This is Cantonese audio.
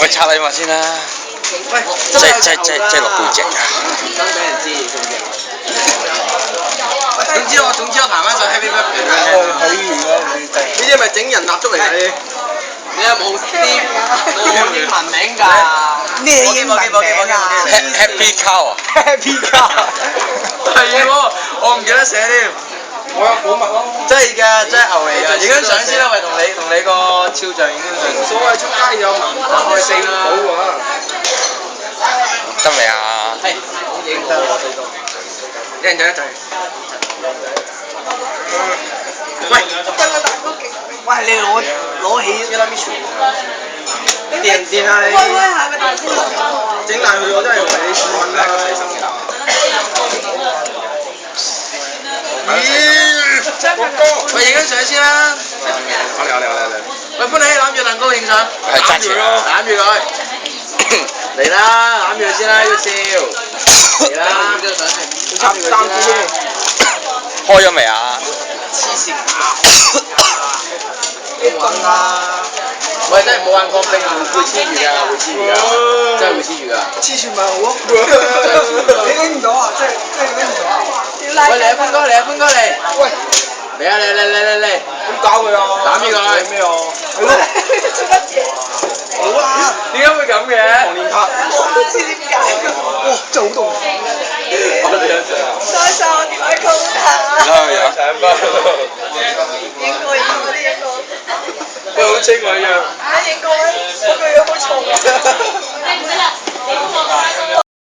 喂，拆禮物先啦。喂，即係落背脊啊！想俾人知，知唔知？總之我彈翻首 Happy Birthday 俾你聽。許願咯，呢啲係咪整人蠟燭嚟㗎？呢啲？你有冇啲英文名㗎？咩英文名啊 Happy Cow 啊 ？Happy Car。係喎，我唔記得寫添。我有保密咯。真係㗎，真係牛嚟㗎！影張相先啦，喂，同你個肖像影張相。所謂出街有文化四寶啊！得未啊？係，影得我最多。一人影一陣。喂，喂，你攞起一粒 Michu。電下你。開下個大先。整爛佢我真係為你2蚊啦！喂，影張相先啦！你，喂，歡喜攬住蛋糕影相，係揸住啊！攬住佢，嚟啦，攬住佢先啦，要笑，嚟啦，影張相先，插3支先。開咗未啊？黐線玩啦！喂，真係冇玩過冰，會黐住㗎，會黐住㗎，真係會黐住㗎。黐住咪好咯。你拎唔到啊？即係拎唔到啊？喂，嚟啊，潘哥嚟啊，潘哥嚟！喂，嚟啊，嚟！點搞佢啊？攬住佢咩啊？係咯。做乜嘢？好啊！點解會咁嘅？黃連卡。我唔知點解。哇！真係好凍。我哋有相。再上我點解高塔？睇下樣。影過啲影過。你好清喎樣。影過，我個樣好重啊。